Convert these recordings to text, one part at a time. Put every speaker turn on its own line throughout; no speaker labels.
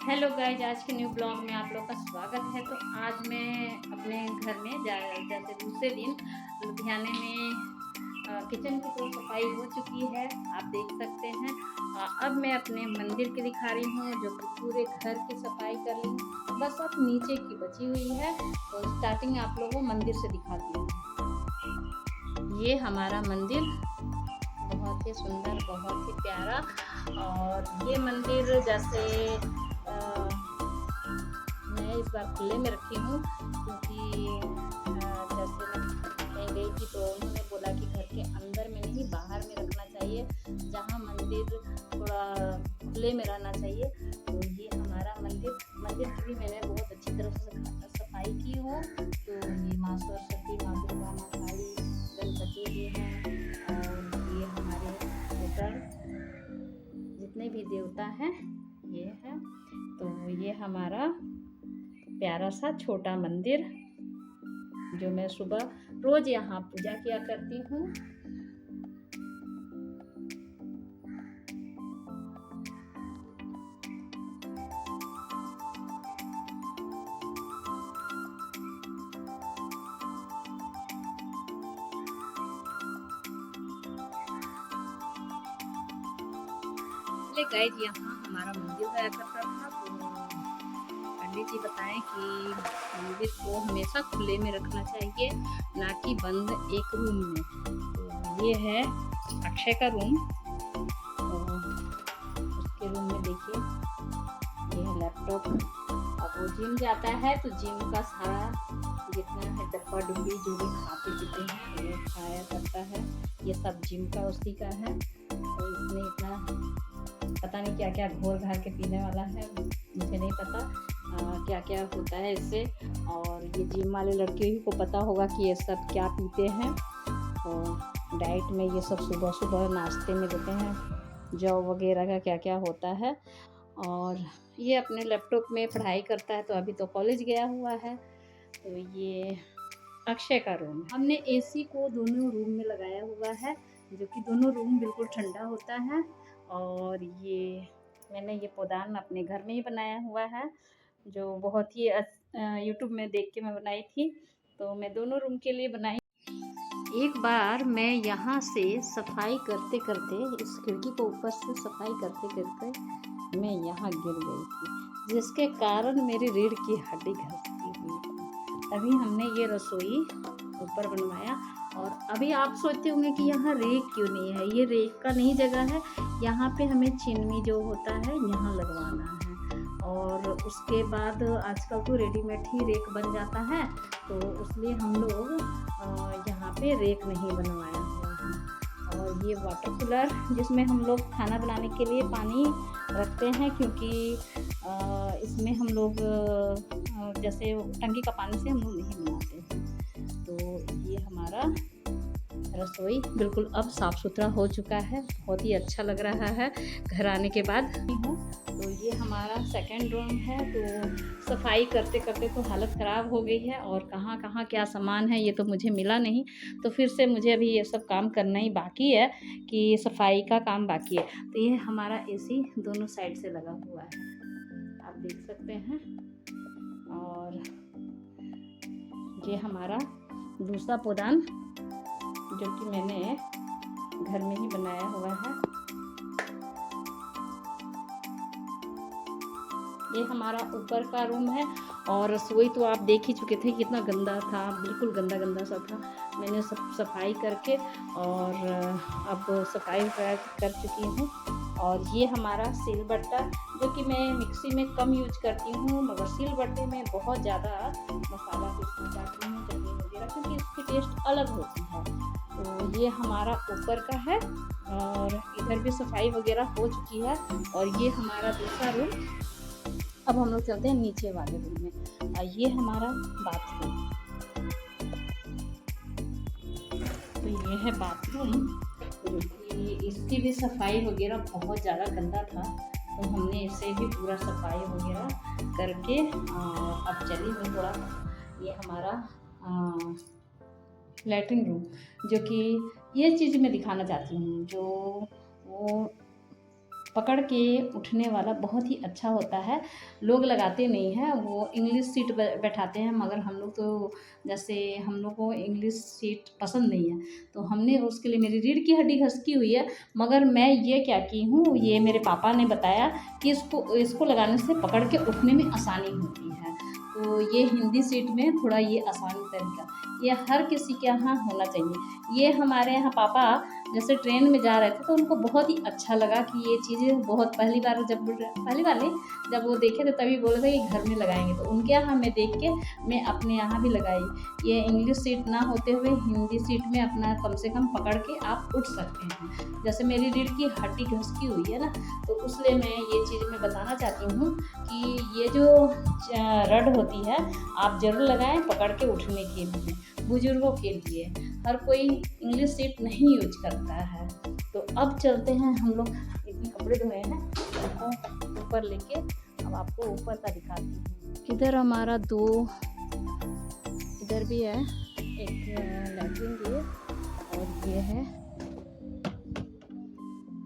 Hello guys, आज के new blog में आप लोग का स्वागत है। तो आज मैं अपने घर में जैसे दूसरे दिन लुधियाने में किचन की तो सफाई हो चुकी है, आप देख सकते हैं। अब मैं अपने मंदिर की दिखा रही हूँ, जो कि पूरे घर की सफाई कर ली हूँ। बस अब नीचे की बची हुई है, तो स्टार्टिंग आप लोगों को मंदिर से दिखाती हूँ। ये हमारा मंदिर बहुत ही सुंदर, बहुत ही प्यारा। और ये मंदिर जैसे मैं इस बार खुले में रखी हूँ, क्योंकि जैसे मैं कहीं गई थी तो उन्होंने बोला कि घर के अंदर में नहीं, बाहर में रखना चाहिए, जहाँ मंदिर थोड़ा खुले में रहना चाहिए। तो ये हमारा मंदिर की भी मैंने बहुत अच्छी तरह से सफाई की हूँ। तो ये माँ सरस्वती, माँ दुर्गा, माँ काली, गणपति जी हैं, और ये हमारे ऊपर जितने भी देवता हैं ये हैं। तो ये हमारा प्यारा सा छोटा मंदिर, जो मैं सुबह रोज यहाँ पूजा किया करती हूँ। गाइस, यहाँ हमारा मंदिर हुआ करता था, तो पंडित जी बताएं कि मंदिर को हमेशा खुले में रखना चाहिए, ना कि बंद एक रूम में। तो ये है अक्षय का रूम, तो उसके रूम में देखिए ये है लैपटॉप। अब वो जिम जाता है तो जिम का सारा जितना है डब्बा डुब्बी जो भी खाते पीते हैं वो खाया करता है, ये सब जिम का उसी का है। तो इसमें इतना पता नहीं क्या क्या घोर घार के पीने वाला है, मुझे नहीं पता क्या क्या होता है इससे। और ये जिम वाले लड़के ही को पता होगा कि ये सब क्या पीते हैं। तो डाइट में ये सब सुबह सुबह नाश्ते में देते हैं, जौ वगैरह का क्या क्या होता है। और ये अपने लैपटॉप में पढ़ाई करता है, तो अभी तो कॉलेज गया हुआ है। तो ये अक्षय का रूम, हमने एसी को दोनों रूम में लगाया हुआ है, जो कि दोनों रूम बिल्कुल ठंडा होता है। और ये मैंने ये पौधान अपने घर में ही बनाया हुआ है, जो बहुत ही यूट्यूब में देख के मैं बनाई थी। तो मैं दोनों रूम के लिए बनाई। एक बार मैं यहाँ से सफाई करते करते, इस खिड़की को ऊपर से सफाई करते करते मैं यहाँ गिर गई थी, जिसके कारण मेरी रीढ़ की हड्डी घसती हुई थी। तभी हमने ये रसोई ऊपर बनवाया। और अभी आप सोचते होंगे कि यहाँ रेक क्यों नहीं है, ये रेक का नहीं जगह है, यहाँ पे हमें चिमनी जो होता है यहाँ लगवाना है। और उसके बाद आजकल तो रेडीमेड ही रेक बन जाता है, तो इसलिए हम लोग यहाँ पे रेक नहीं बनवाया हुआ है। और ये वाटर कूलर, जिसमें हम लोग खाना बनाने के लिए पानी रखते हैं, क्योंकि इसमें हम लोग जैसे टंकी का पानी से हम लोग नहीं बनाते हैं। तो ये हमारा रसोई बिल्कुल अब साफ़ सुथरा हो चुका है, बहुत ही अच्छा लग रहा है घर आने के बाद। तो ये हमारा सेकंड रूम है। तो सफाई करते करते तो हालत ख़राब हो गई है, और कहाँ कहाँ क्या सामान है ये तो मुझे मिला नहीं। तो फिर से मुझे अभी ये सब काम करना ही बाकी है, कि सफाई का काम बाकी है। तो ये हमारा एसी दोनों साइड से लगा हुआ है, आप देख सकते हैं। और ये हमारा दूसरा पौधान, जो कि मैंने घर में ही बनाया हुआ है। ये हमारा ऊपर का रूम है। और रसोई तो आप देख ही चुके थे कितना गंदा था, बिल्कुल गंदा गंदा सा था। मैंने सब सफाई करके और अब सफाई कर चुकी हूँ। और ये हमारा सिलबट्टा, जो कि मैं मिक्सी में कम यूज करती हूँ, मगर सिलबट्टे में बहुत ज़्यादा मसाला पीसना चाहती हूँ, चटनी वगैरह, क्योंकि इसकी टेस्ट अलग होती है। तो ये हमारा ऊपर का है, और इधर भी सफाई वगैरह हो चुकी है। और ये हमारा दूसरा रूम। अब हम लोग चलते हैं नीचे वाले रूम में, और ये हमारा बाथरूम। तो ये है बाथरूम, जो कि इसकी भी सफाई वगैरह बहुत ज़्यादा गंदा था, तो हमने इसे भी पूरा सफाई वगैरह करके अब चली हुई थोड़ा। ये हमारा लैट्रिन रूम, जो कि ये चीज़ मैं दिखाना चाहती हूँ, जो वो पकड़ के उठने वाला बहुत ही अच्छा होता है। लोग लगाते नहीं हैं, वो इंग्लिश सीट बैठाते हैं, मगर हम लोग तो जैसे हम लोग को इंग्लिश सीट पसंद नहीं है, तो हमने उसके लिए मेरी रीढ़ की हड्डी घसकी हुई है, मगर मैं ये क्या की हूँ, ये मेरे पापा ने बताया कि इसको लगाने से पकड़ के उठने में आसानी होती है। तो ये हिंदी सीट में थोड़ा ये आसान तरीका, ये हर किसी के यहाँ होना चाहिए। ये हमारे यहाँ पापा जैसे ट्रेन में जा रहे थे तो उनको बहुत ही अच्छा लगा कि ये चीज़ें बहुत पहली बार नहीं, जब वो देखे थे तभी बोले थे कि घर में लगाएंगे, तो उनके यहाँ मैं देख के मैं अपने यहाँ भी लगाई। ये इंग्लिश सीट ना होते हुए हिंदी सीट में अपना कम से कम पकड़ के आप उठ सकते हैं। जैसे मेरी रीढ़ की हड्डी घसकी हुई है ना, तो उसलिए मैं ये चीज़ मैं बताना चाहती हूँ कि ये जो रड होती है आप ज़रूर लगाएं पकड़ के उठने के लिए, बुजुर्गों के लिए। हर कोई इंग्लिश सीट नहीं यूज करता है। तो अब चलते हैं हम लोग, इतने कपड़े धोए हैं उनको ऊपर लेके, अब आपको ऊपर का दिखाती हूँ। इधर हमारा इधर भी है एक लैट्रिन भी है, और ये है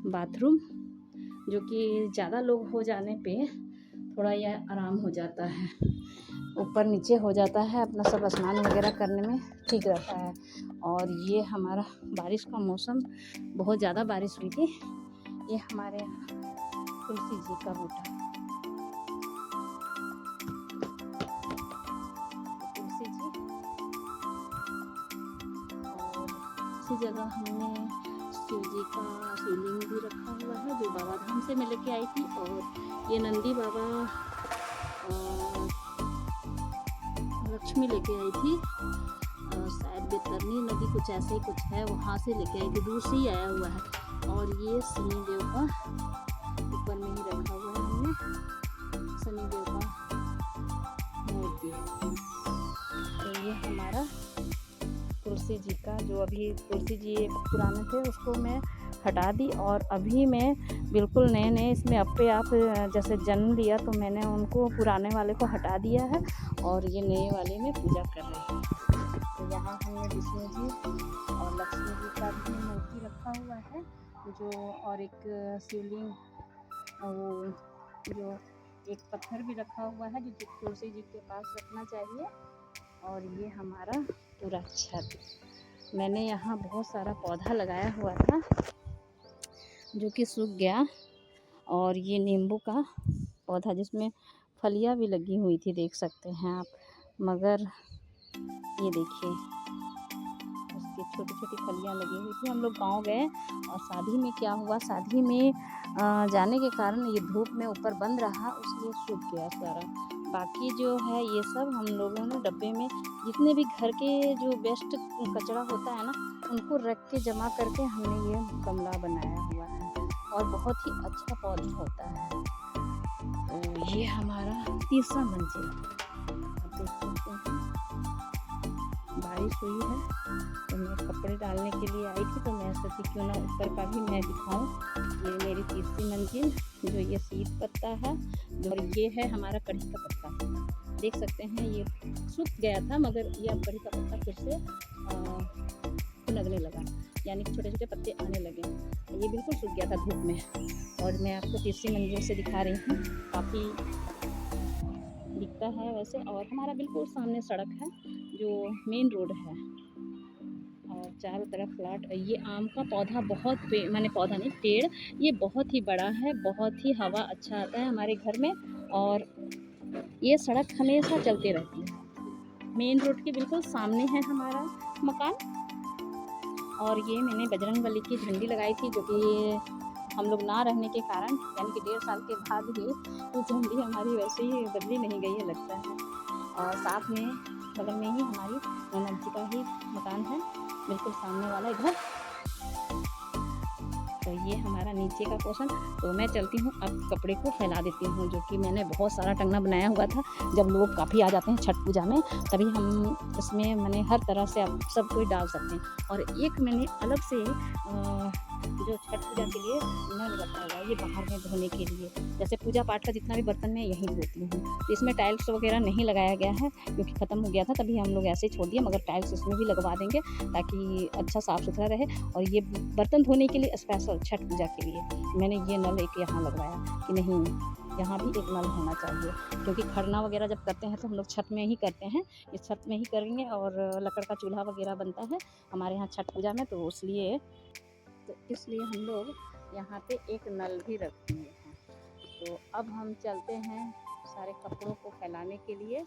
बाथरूम, जो कि ज़्यादा लोग हो जाने पे थोड़ा यह आराम हो जाता है, ऊपर नीचे हो जाता है, अपना सब स्नान वगैरह करने में ठीक रहता है। और ये हमारा बारिश का मौसम, बहुत ज़्यादा बारिश हुई थी। ये हमारे यहाँ तुलसी जी का बूटा, तुलसी जी, और इसी जगह हमने शिव जी का शिवलिंग भी रखा हुआ है, जो बाबा धाम से मैं लेके आई थी। और ये नंदी बाबा लक्ष्मी लेके आई थी, शायद बेतरनी नदी कुछ ऐसे ही कुछ है, वहाँ से लेके आई थी, दूर से ही आया हुआ है। और ये शनि देव का ऊपर में ही रखा हुआ है हमने, शनि देव का मूर्ति। तो ये हमारा तुलसी जी का, जो अभी तुलसी जी पुराने थे उसको मैं हटा दी, और अभी मैं बिल्कुल नए नए इसमें अपने आप जैसे जन्म लिया, तो मैंने उनको पुराने वाले को हटा दिया है और ये नए वाले में पूजा कर रही हूँ। तो यहाँ हमने विष्णु जी और लक्ष्मी जी का भी मूर्ति रखा हुआ है, जो और एक शिवलिंग, जो एक पत्थर भी रखा हुआ है, जो तुलसी जी के पास रखना चाहिए। और ये हमारा पूरा छत, मैंने यहाँ बहुत सारा पौधा लगाया हुआ था जो कि सूख गया, और ये नींबू का पौधा जिसमें फलियाँ भी लगी हुई थी, देख सकते हैं आप, मगर ये देखिए उसकी छोटी छोटी फलियाँ लगी हुई थी। हम लोग गांव गए और शादी में क्या हुआ, शादी में जाने के कारण ये धूप में ऊपर बंद रहा, उसलिए सूख गया सारा। बाकी जो है ये सब हम लोगों ने डब्बे में, जितने भी घर के जो वेस्ट कचरा होता है ना, उनको रख के जमा करके हमने ये गमला बनाया हुआ है, और बहुत ही अच्छा पौधा होता है। तो ये हमारा तीसरा मंजिल, आप देख सकते हैं बारिश हुई है, तो मैं कपड़े डालने के लिए आई थी, तो मैं सोची क्यों ना ऊपर का भी मैं दिखाऊं। ये मेरी तीसरी मंजिल, जो ये शीत पत्ता है, और ये है हमारा कढ़ी का पत्ता, देख सकते हैं ये सूख गया था, मगर ये अब कढ़ी का पत्ता फिर से लगने लगा, यानी कि छोटे छोटे पत्ते आने लगे। ये बिल्कुल सूख गया था धूप में, और मैं आपको तीसरी मंजिल से दिखा रही हूँ, काफ़ी दिखता है वैसे। और हमारा बिल्कुल सामने सड़क है, जो मेन रोड है, और चारों तरफ फ्लैट। ये आम का पौधा बहुत माने पौधा नहीं, पेड़, ये बहुत ही बड़ा है, बहुत ही हवा अच्छा आता है हमारे घर में, और ये सड़क हमेशा चलती रहती है। मेन रोड के बिल्कुल सामने है हमारा मकान। और ये मैंने बजरंगबली की झंडी लगाई थी, जो कि हम लोग ना रहने के कारण, यानी कि 1.5 साल के बाद भी वो झंडी हमारी वैसे ही बदली नहीं गई है लगता है। और साथ में बगल में ही हमारी ननद जी का ही मकान है, बिल्कुल सामने वाला घर। तो ये हमारा नीचे का पोर्शन। तो मैं चलती हूँ, अब कपड़े को फैला देती हूँ, जो कि मैंने बहुत सारा टंगना बनाया हुआ था। जब लोग काफ़ी आ जाते हैं छठ पूजा में, तभी हम इसमें मैंने हर तरह से आप सब कोई डाल सकते हैं। और एक मैंने अलग से जो छठ पूजा के लिए नल रखा हुआ है, ये बाहर में धोने के लिए। जैसे पूजा पाठ का जितना भी बर्तन मैं यहीं धोती हूँ। तो इसमें टाइल्स वगैरह नहीं लगाया गया है क्योंकि ख़त्म हो गया था, तभी हम लोग ऐसे ही छोड़ दिए, मगर टाइल्स इसमें भी लगवा देंगे ताकि अच्छा साफ़ सुथरा रहे। और ये बर्तन धोने के लिए स्पेशल छठ पूजा के लिए मैंने ये नल एक यहाँ लगवाया कि नहीं, यहाँ भी एक नल होना चाहिए, क्योंकि खरना वगैरह जब करते हैं तो हम लोग छत में ही करते हैं। इस छत में ही करेंगे और लकड़ का चूल्हा वगैरह बनता है हमारे यहाँ छठ पूजा में, तो इसलिए हम लोग यहाँ पे एक नल भी रख दिए हैं। तो अब हम चलते हैं सारे कपड़ों को फैलाने के लिए।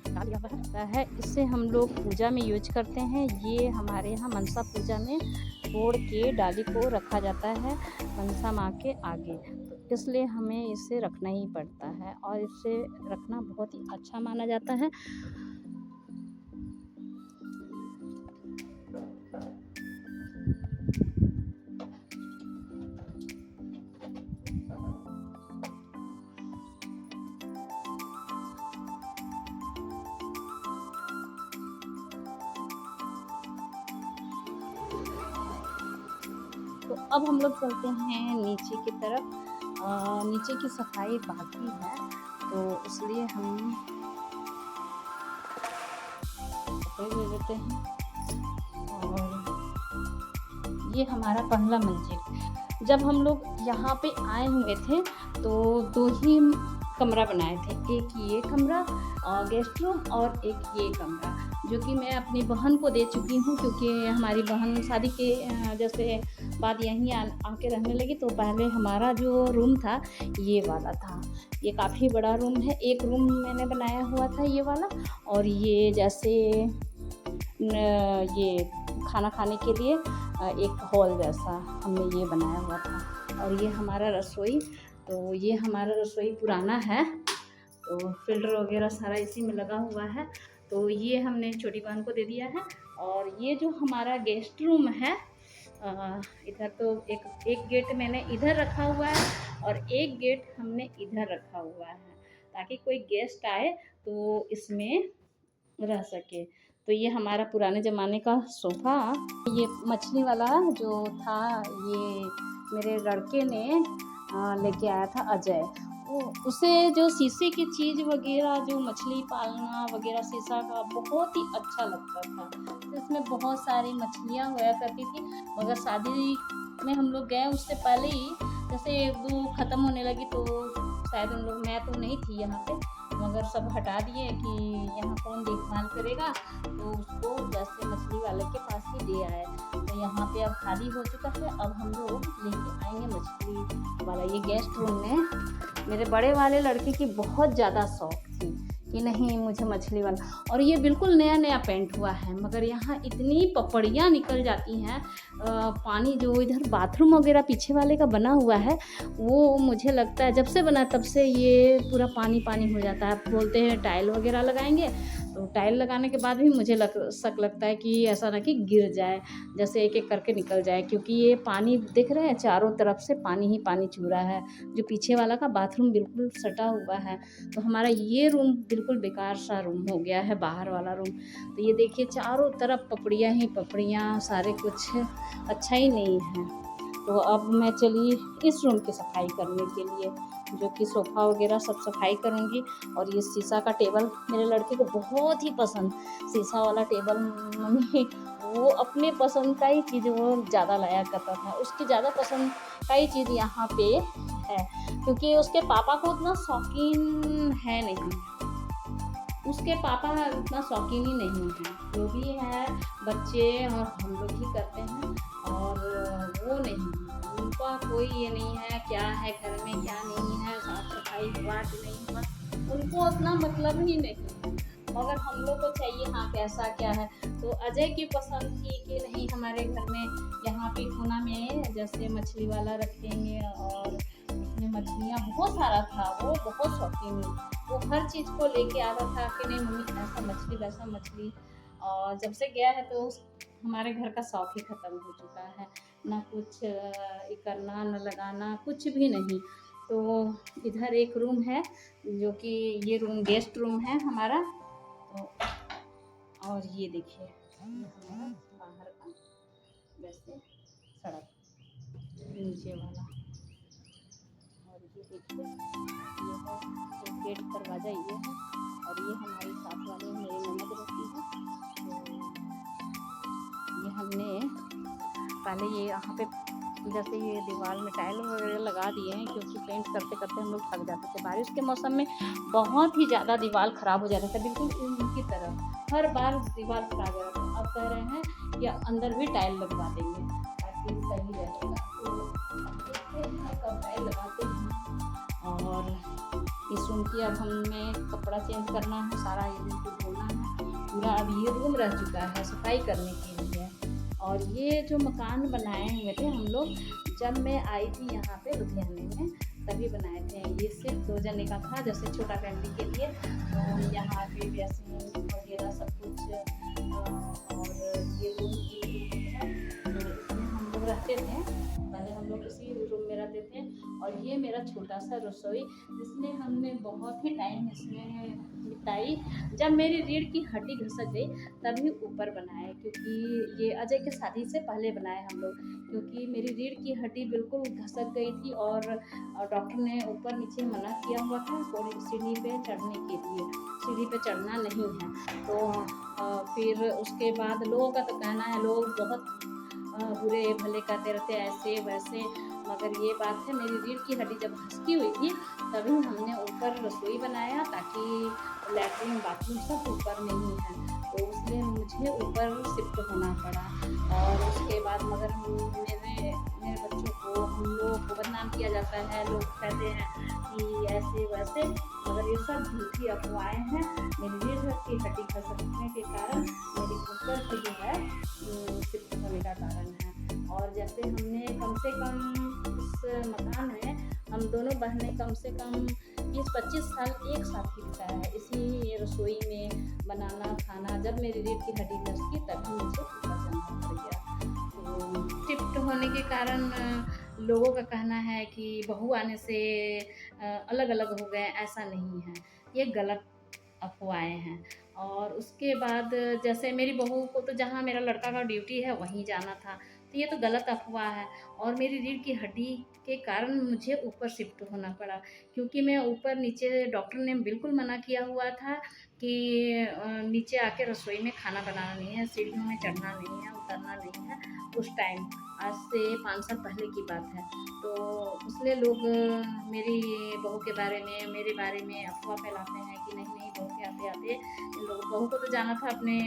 डाल दिया हुआ है, इससे हम लोग पूजा में यूज करते हैं। ये हमारे यहाँ मनसा पूजा में तोड़ के डाली को रखा जाता है मनसा माँ के आगे, तो इसलिए हमें इसे रखना ही पड़ता है और इसे रखना बहुत ही अच्छा माना जाता है। तो अब हम लोग चलते हैं नीचे की तरफ। नीचे की सफाई बाकी है, तो इसलिए हम कपड़े ले लेते हैं। और ये हमारा पहला मंजिल। जब हम लोग यहाँ पे आए हुए थे तो 2 ही कमरा बनाए थे, एक ये कमरा गेस्ट रूम और एक ये कमरा, जो कि मैं अपनी बहन को दे चुकी हूँ, क्योंकि हमारी बहन शादी के जैसे बाद यहीं आके रहने लगी। तो पहले हमारा जो रूम था ये वाला था, ये काफ़ी बड़ा रूम है। एक रूम मैंने बनाया हुआ था ये वाला, और ये जैसे ये खाना खाने के लिए एक हॉल जैसा हमने ये बनाया हुआ था। और ये हमारा रसोई, तो ये हमारा रसोई पुराना है, तो फिल्टर वगैरह सारा इसी में लगा हुआ है। तो ये हमने छोटी बहन को दे दिया है। और ये जो हमारा गेस्ट रूम है, इधर तो एक गेट मैंने इधर रखा हुआ है और एक गेट हमने इधर रखा हुआ है, ताकि कोई गेस्ट आए तो इसमें रह सके। तो ये हमारा पुराने ज़माने का सोफ़ा, ये मछली वाला जो था, ये मेरे लड़के ने लेके आया था अजय। उसे जो शीशे की चीज़ वगैरह, जो मछली पालना वगैरह शीशा का बहुत ही अच्छा लगता था। तो इसमें बहुत सारी मछलियाँ हुआ करती थी, मगर शादी में हम लोग गए उससे पहले ही जैसे 1-2 ख़त्म होने लगी, तो शायद उन लोग, मैं तो नहीं थी यहाँ पे, मगर सब हटा दिए कि यहाँ कौन देखभाल करेगा, तो उसको जैसे मछली वाले के पास ही दे आए। तो यहाँ पे अब खाली हो चुका है, अब हम लोग लेके आएंगे मछली वाला। ये गेस्ट रूम में मेरे बड़े वाले लड़के की बहुत ज़्यादा शौक थी कि नहीं मुझे मछली वाला, और ये बिल्कुल नया नया पेंट हुआ है, मगर यहाँ इतनी पपड़ियाँ निकल जाती हैं। पानी जो इधर बाथरूम वगैरह पीछे वाले का बना हुआ है, वो मुझे लगता है जब से बना तब से ये पूरा पानी पानी हो जाता है। बोलते हैं टाइल वगैरह लगाएंगे, तो टाइल लगाने के बाद भी मुझे शक लगता है कि ऐसा ना कि गिर जाए, जैसे एक एक करके निकल जाए, क्योंकि ये पानी दिख रहे हैं चारों तरफ से पानी ही पानी चू रहा है। जो पीछे वाला का बाथरूम बिल्कुल सटा हुआ है, तो हमारा ये रूम बिल्कुल बेकार सा रूम हो गया है, बाहर वाला रूम। तो ये देखिए चारों तरफ पपड़ियाँ ही पपड़ियाँ, सारे कुछ अच्छा ही नहीं है। तो अब मैं चली इस रूम की सफाई करने के लिए, जो कि सोफ़ा वगैरह सब सफाई करूँगी। और ये शीशा का टेबल मेरे लड़के को बहुत ही पसंद, शीशा वाला टेबल। मम्मी वो अपने पसंद का ही चीज़ वो ज़्यादा लाया करता था, उसकी ज़्यादा पसंद का ही चीज़ यहाँ पे है, क्योंकि उसके पापा को उतना शौकीन है नहीं, उसके पापा उतना शौकीन ही नहीं है। जो भी है बच्चे और हम लोग ही करते हैं, और वो नहीं, उनका कोई ये नहीं है क्या है घर में क्या नहीं है, साफ सफाई हुआ कि नहीं हुआ, उनको अपना मतलब ही नहीं है। मगर हम लोग को चाहिए हाँ कैसा क्या है। तो अजय की पसंद थी कि नहीं हमारे घर में यहाँ पे कोना में जैसे मछली वाला रखेंगे, और उसमें मछलियाँ बहुत सारा था, वो बहुत शौकीन, वो हर चीज़ को लेके आता था कि नहीं मम्मी ऐसा मछली वैसा मछली। और जब से गया है तो हमारे घर का शौक ही ख़त्म हो चुका है, ना कुछ ये करना न लगाना कुछ भी नहीं। तो इधर एक रूम है जो कि ये रूम गेस्ट रूम है हमारा। तो और ये देखिए हमारा बाहर का वैसे सड़क नीचे वाला, और ये देखिए ये है एक गेट दरवाज़ा ये है, और ये हमारी साथ वाले मेरी ननद रहती है। तो ये हमने पहले ये यहाँ पे जैसे ये दीवार में टाइल वगैरह लगा दिए हैं, क्योंकि पेंट करते करते हम लोग थक जाते थे। बारिश के मौसम में बहुत ही ज़्यादा दीवार ख़राब हो जाता था, बिल्कुल इनकी तरह हर बार दीवार ख़राब हो जाता है। अब कह रहे हैं कि अंदर भी टाइल लगवा देंगे ताकि सही रहेगा। तो कब टाइल लगाते हैं। और इस रूम की अब हमें कपड़ा चेंज करना है, सारा ये रूम को धोना है पूरा। अब ये रूम रह चुका है सफाई करने के लिए। और ये जो मकान बनाए हुए थे हम लोग जब मैं आई थी यहाँ पे लुधियाने में तभी बनाए थे। ये सिर्फ 2 जने का था, जैसे छोटा फैमिली के लिए। तो यहाँ पे वैसे वगैरह सब कुछ, और ये रूम है तो इसमें हम लोग रहते थे। पहले हम लोग इसी रूम में रहते थे। और ये मेरा छोटा सा रसोई जिसमें हमने बहुत ही टाइम इसमें बिताई। जब मेरी रीढ़ की हड्डी घसक गई तभी ऊपर बनाए, क्योंकि ये अजय के शादी से पहले बनाए हम लोग, क्योंकि मेरी रीढ़ की हड्डी बिल्कुल घसक गई थी और डॉक्टर ने ऊपर नीचे मना किया हुआ था सीढ़ी पे चढ़ने के लिए, सीढ़ी पे चढ़ना नहीं है। तो फिर उसके बाद लोगों का तो कहना है, लोग बहुत बुरे भले कहते रहते ऐसे वैसे, मगर ये बात है मेरी रीढ़ की हड्डी जब घसकी हुई थी तभी हमने ऊपर रसोई बनाया, ताकि लैट्रिन बाथरूम सब ऊपर नहीं है। तो इसलिए मुझे ऊपर शिफ्ट होना पड़ा। और उसके बाद मगर मेरे बच्चों को हम लोग को बदनाम किया जाता है, लोग कहते हैं कि ऐसे वैसे, मगर ये सब झूठी अफवाहें हैं। मेरी रीढ़ की हड्डी खसकने के कारण मेरी ऊपर से जो है शिफ्ट होने का कारण है। और जैसे हमने कम से कम इस मकान में हम दोनों बहनें कम से कम 20-25 साल एक साथ ही बिताया है इसी रसोई में बनाना खाना। जब मेरी रीढ़ की हड्डी घसकी तभी मुझे ऊपर जाना पड़ गया। तो शिफ्ट होने के कारण लोगों का कहना है कि बहू आने से अलग अलग हो गए, ऐसा नहीं है, ये गलत अफवाहें हैं। और उसके बाद जैसे मेरी बहू को तो जहाँ मेरा लड़का का ड्यूटी है वहीं जाना था, तो ये तो गलत अफवाह है। और मेरी रीढ़ की हड्डी के कारण मुझे ऊपर शिफ्ट होना पड़ा, क्योंकि मैं ऊपर नीचे डॉक्टर ने बिल्कुल मना किया हुआ था कि नीचे आके रसोई में खाना बनाना नहीं है, सीढ़ियों में चढ़ना नहीं है, उतरना नहीं है। उस टाइम आज से 5 साल पहले की बात है। तो इसलिए लोग मेरी बहू के बारे में मेरे बारे में अफवाह फैलाते हैं कि नहीं नहीं बहू के आते आते इन लोगों, बहू को तो जाना था अपने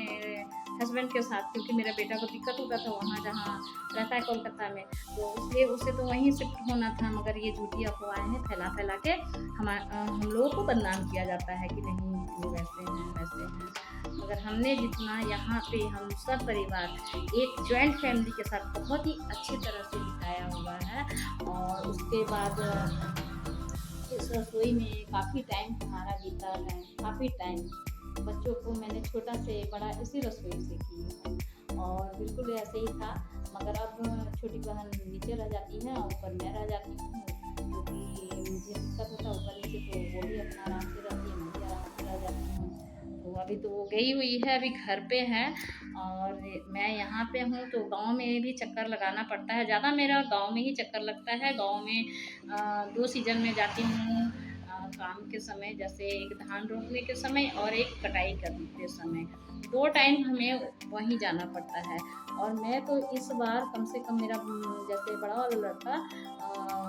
हस्बैंड के साथ, क्योंकि मेरे बेटा को दिक्कत होता था वहाँ जहाँ रहता है कोलकाता में, तो इसलिए उसे तो वहीं शिफ्ट होना था। मगर ये झूठी अफवाहें फैला फैला के हम लोगों को बदनाम किया जाता है कि नहीं वो वैसे हैं वैसे हैं। मगर हमने जितना यहाँ पे हम सब परिवार एक जॉइंट फैमिली के साथ बहुत ही अच्छी तरह से बिताया हुआ है। और उसके बाद इस रसोई में काफ़ी टाइम हमारा बीता है, काफ़ी टाइम। बच्चों को मैंने छोटा से बड़ा इसी रसोई से की है, और बिल्कुल ऐसे ही था। मगर अब छोटी बहन नीचे रह जाती है और ऊपर मैं रह जाती हूँ, क्योंकि मुझे दिक्कत होता है ऊपर नीचे, तो वो भी अपना आराम से रहती है, मैं भी आराम से रह जाती हूँ। तो अभी तो वो गई हुई है, अभी घर पे है और मैं यहाँ पे हूँ। तो गांव में भी चक्कर लगाना पड़ता है, ज़्यादा मेरा गांव में ही चक्कर लगता है। गांव में 2 सीज़न में जाती हूँ काम के समय, जैसे एक धान रोपने के समय और एक कटाई करने के समय, 2 टाइम हमें वहीं जाना पड़ता है। और मैं तो इस बार कम से कम मेरा जैसे बड़ा वाला लड़का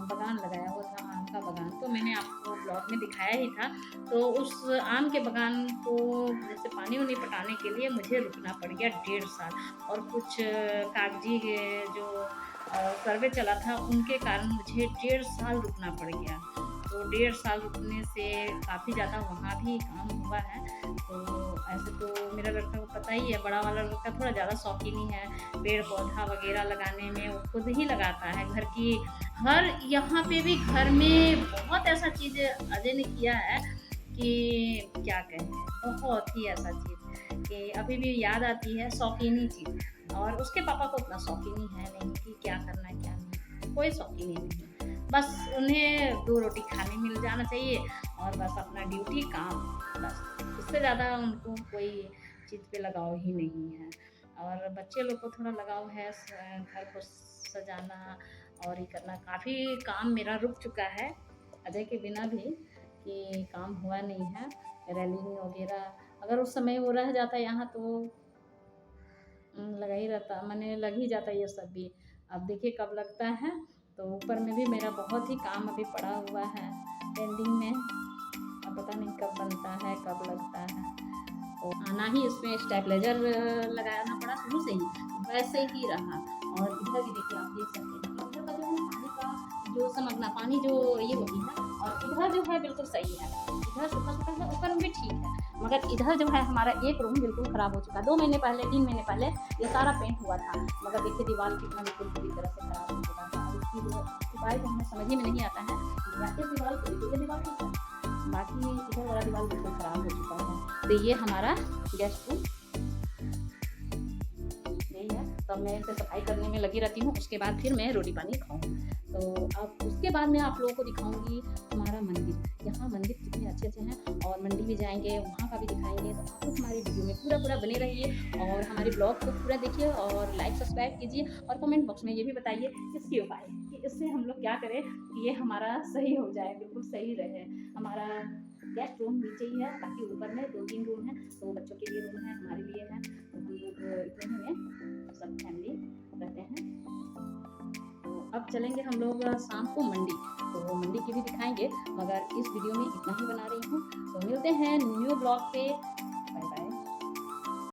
बागान लगाया हुआ था आम का बगान तो मैंने आपको ब्लॉग में दिखाया ही था। तो उस आम के बगान को जैसे पानी-वानी पटाने के लिए मुझे रुकना पड़ गया 1.5 साल, और कुछ कागजी जो सर्वे चला था उनके कारण मुझे 1.5 साल रुकना पड़ गया। तो 1.5 साल रुकने से काफ़ी ज़्यादा वहाँ भी काम हुआ है। तो ऐसे तो मेरा लड़का को पता ही है, बड़ा वाला लड़का थोड़ा ज़्यादा शौकीन ही है, पेड़-पौधा वगैरह लगाने में वो खुद ही लगाता है। घर की हर यहाँ पे भी घर में बहुत ऐसा चीज़ अजय ने किया है कि क्या कहें, बहुत ही ऐसा चीज़ कि अभी भी याद आती है, शौकीनी चीज़। और उसके पापा को उतना शौकीनी है नहीं कि क्या करना है क्या नहीं, कोई शौकीनी नहीं। बस उन्हें 2 रोटी खाने मिल जाना चाहिए और बस अपना ड्यूटी काम, बस इससे ज़्यादा उनको कोई चीज़ पे लगाव ही नहीं है। और बच्चे लोग को थोड़ा लगाव है, घर को सजाना और ये करना। काफ़ी काम मेरा रुक चुका है अजय के बिना भी, कि काम हुआ नहीं है। रेलिंग वगैरह अगर उस समय वो रह जाता यहाँ तो लगा ही रहता, माने लग ही जाता ये सब भी। अब देखिए कब लगता है। तो ऊपर में भी मेरा बहुत ही काम अभी पड़ा हुआ है पेंडिंग में। अब पता नहीं कब बनता है, कब लगता है। तो आना ही इसमें स्टेबलाइजर लगाना पड़ा शुरू से ही, वैसे ही रहा। और इधर भी देखिए आप देख सकते हैं कि इधर का जो है पानी का जो समगना पानी जो ये होती है, और इधर जो है बिल्कुल सही है। इधर सूखा-सूखा है, ऊपर में भी ठीक है। मगर इधर जो है हमारा एक रूम बिल्कुल खराब हो चुका है। 2 महीने पहले, 3 महीने पहले ये सारा पेंट हुआ था। मगर देखिए दीवार कितना बिल्कुल पूरी तरह से खराब हो चुका था। अब इसकी जो उपाय तो हमें समझ ही में नहीं आता है। इस दीवार को देखिए, ये दीवार ठीक है, बाकी इधर वाला दीवार बिल्कुल खराब हो चुका है। तो ये हमारा गेस्ट रूम यही है। तब मैं इसे सफाई करने में लगी रहती हूँ, उसके बाद फिर मैं रोटी पानी खाऊँगी। तो अब उसके बाद मैं आप लोगों को दिखाऊँगी हमारा मंदिर। यहाँ मंदिर कितने अच्छे-अच्छे हैं, और मंडी भी जाएँगे, वहाँ का भी दिखाएँगे। तो आप लोग हमारी वीडियो में पूरा-पूरा बने रहिए और हमारे ब्लॉग को पूरा देखिए और लाइक सब्सक्राइब कीजिए, और कमेंट बॉक्स में ये भी बताइए इसके उपाय कि इससे हम लोग क्या करें कि ये हमारा सही हो जाए, बिल्कुल सही रहे। हमारा गेस्ट रूम नीचे ही है, बाकी ऊपर में 2-3 रूम हैं। तो बच्चों के लिए रूम है, हमारे लिए है। तो हम लोग इतने ही में सब फैमिली रहते हैं। तो अब चलेंगे हम लोग शाम को मंडी, तो मंडी की भी दिखाएँगे, मगर इस वीडियो में इतना ही बना रही हूँ। तो मिलते हैं न्यू ब्लॉग पे।